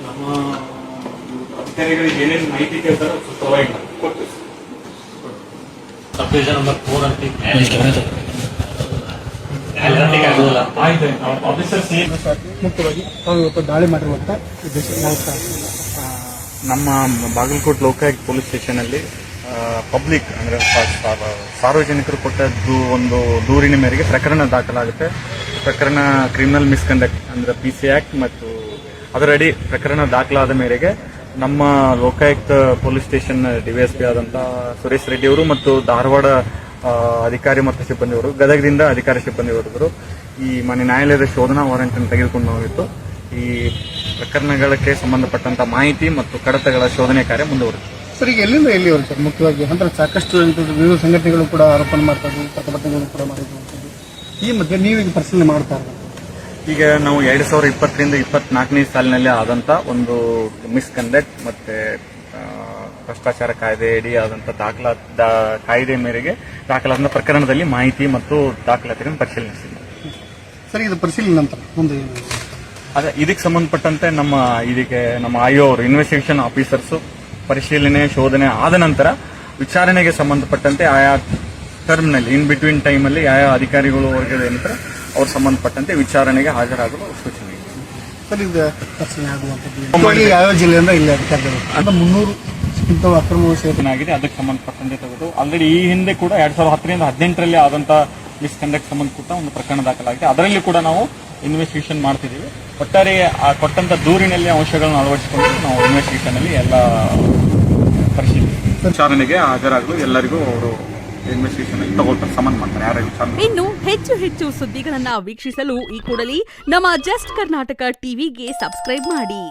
ನಮ್ಮ ಅಧಿಕಾರಿಗಳಿಗೆ ಏನೇನು ಮಾಹಿತಿ ಕೇಳ್ತಾರೋ ಪ್ರೊವೈಡ್ ಕೊಡ್ತೀವಿ. ಸಬ್ ನಂಬರ್ 4 ಅಂತ ಮುಖ್ಯವಾಗಿ ತಾವು ಇವತ್ತು ದಾಳಿ ಮಾಡಿರುವಂತ ನಮ್ಮ ಬಾಗಲಕೋಟೆ ಲೋಕಾಯುಕ್ತ ಪೊಲೀಸ್ ಸ್ಟೇಷನಲ್ಲಿ ಪಬ್ಲಿಕ್ ಅಂದರೆ ಸಾರ್ವಜನಿಕರು ಕೊಟ್ಟದ್ದು ಒಂದು ದೂರಿನ ಮೇರೆಗೆ ಪ್ರಕರಣ ದಾಖಲಾಗುತ್ತೆ. ಪ್ರಕರಣ ಕ್ರಿಮಿನಲ್ ಮಿಸ್ಕಂಡಕ್ಟ್ ಅಂದರೆ PC ಆಕ್ಟ್ ಮತ್ತು ಅದರಡಿ ಪ್ರಕರಣ ದಾಖಲಾದ ಮೇರೆಗೆ ನಮ್ಮ ಲೋಕಾಯುಕ್ತ ಪೊಲೀಸ್ ಸ್ಟೇಷನ್ DYSP ಆದಂಥ ಸುರೇಶ್ ರೆಡ್ಡಿ ಅವರು ಮತ್ತು ಧಾರವಾಡ ಅಧಿಕಾರಿ ಮತ್ತು ಸಿಬ್ಬಂದಿಯವರು, ಗದಗದಿಂದ ಅಧಿಕಾರಿ ಸಿಬ್ಬಂದಿಯವರು ಈ ಮನೆ ನ್ಯಾಯಾಲಯದ ಶೋಧನಾ ವಾರೆಂಟ್ ಅನ್ನು ತೆಗೆದುಕೊಂಡು ಹೋಗಿತ್ತು. ಈ ಪ್ರಕರಣಗಳಿಗೆ ಸಂಬಂಧಪಟ್ಟಂತ ಮಾಹಿತಿ ಮತ್ತು ಕಡತಗಳ ಶೋಧನೆ ಕಾರ್ಯ ಮುಂದುವರೆದಿದೆ. ಸರ್, ಈಗ ಎಲ್ಲಿಂದ ಎಲ್ಲಿವರೆಗೆ ಸರ್ ಮುಖ್ಯವಾಗಿ ಅಂದ್ರೆ ಸಾಕಷ್ಟು ವಿವಿಧ ಸಂಘಟನೆಗಳು ಕೂಡ ಆರೋಪಣೆ ಮಾಡ್ತಾ ಇದ್ವು, ಪ್ರತಿಭಟನೆಗಳು ಕೂಡ ಮಾಡಿರುವಂಥದ್ದು. ಈ ಮಧ್ಯೆ ನೀವೀಗ ಪರಿಶೀಲನೆ ಮಾಡ್ತಾ ಇರೋದು ಈಗ ನಾವು 2020ರಿಂದ 24ನೇ ಸಾಲಿನಲ್ಲಿ ಆದಂತ ಒಂದು ಮಿಸ್ಕಂಡಕ್ಟ್ ಮತ್ತೆ ಭ್ರಷ್ಟಾಚಾರ ಕಾಯ್ದೆ ಅಡಿ ಆದಂತ ಕಾಯ್ದೆ ಮೇರೆಗೆ ದಾಖಲಾದ ಪ್ರಕರಣದಲ್ಲಿ ಮಾಹಿತಿ ಮತ್ತು ದಾಖಲಾತಿಗಳನ್ನು ಪರಿಶೀಲಿಸಿದೆ. ಸರ್, ಇದು ಪರಿಶೀಲನೆ ನಂತರ ಮುಂದೆ ಅದೇ ಇದಕ್ಕೆ ಸಂಬಂಧಪಟ್ಟಂತೆ ನಮ್ಮ IO ಅವರು ಇನ್ವೆಸ್ಟಿಗೇಷನ್ ಆಫೀಸರ್ಸ್ ಪರಿಶೀಲನೆ ಶೋಧನೆ ಆದ ನಂತರ ವಿಚಾರಣೆಗೆ ಸಂಬಂಧಪಟ್ಟಂತೆ ಆಯಾ ಟರ್ಮ್ನಲ್ಲಿ ಇನ್ ಬಿಟ್ವೀನ್ ಟೈಮಲ್ಲಿ ಆಯಾ ಅಧಿಕಾರಿಗಳು ವರ್ಗದ ನಂತರ ಅವ್ರು ಸಂಬಂಧಪಟ್ಟಂತೆ ವಿಚಾರಣೆಗೆ ಹಾಜರಾಗಲು ಸೂಚನೆ ಇದೆ. ಸರ್, ಇದು ಪರಿಶೀಲನೆ ಆಗುವಂಥದ್ದು ಯಾವ ಜಿಲ್ಲೆಯಿಂದ ಇಲ್ಲಿ ಅಧಿಕಾರಿಗಳು ಅಂತ 300 ಅಕ್ರಮ ಸೇರ್ಪಡೆ ಆಗಿದೆ. ಅದಕ್ಕೆ ಸಂಬಂಧಪಟ್ಟಂತೆ ತೆಗೆದು ಆಲ್ರೆಡಿ ಈ ಹಿಂದೆ ಕೂಡ 2010ರಿಂದ 18ರಲ್ಲಿ ಆದಂತ ಮಿಸ್ಕಂಡಕ್ಟ್ ಸಂಬಂಧಪಟ್ಟ ಒಂದು ಪ್ರಕರಣ ದಾಖಲಾಗಿದೆ. ಅದರಲ್ಲಿ ಕೂಡ ನಾವು ಇನ್ವೆಸ್ಟಿಗೇಷನ್ ಮಾಡ್ತಿದ್ದೀವಿ. ಒಟ್ಟಾರೆ ಕೊಟ್ಟಂತ ದೂರಿನಲ್ಲಿ ಅಂಶಗಳನ್ನು ಅಳವಡಿಸಿಕೊಂಡು ನಾವು ಇನ್ವೆಸ್ಟಿಗೇಷನ್ ಅಲ್ಲಿ ಎಲ್ಲ ಪರಿಶೀಲನೆ ವಿಚಾರಣೆಗೆ ಹಾಜರಾಗಲು ಎಲ್ಲರಿಗೂ ಅವರು ಇನ್ವೆಸ್ಟಿಗೇಷನ್ ಅಲ್ಲಿ ತಗೊಳ್ತಾರೆ, ಸಂಬಂಧ ಮಾಡ್ತಾರೆ ಯಾರು ವಿಚಾರಣೆ. ಇನ್ನು ಹೆಚ್ಚು ಸುದ್ದಿಗಳನ್ನ ವೀಕ್ಷಿಸಲು ಈ ಕೂಡಲೇ ನಮ್ಮ ಜಸ್ಟ್ ಕರ್ನಾಟಕ ಟಿವಿಗೆ ಸಬ್ಸ್ಕ್ರೈಬ್ ಮಾಡಿ.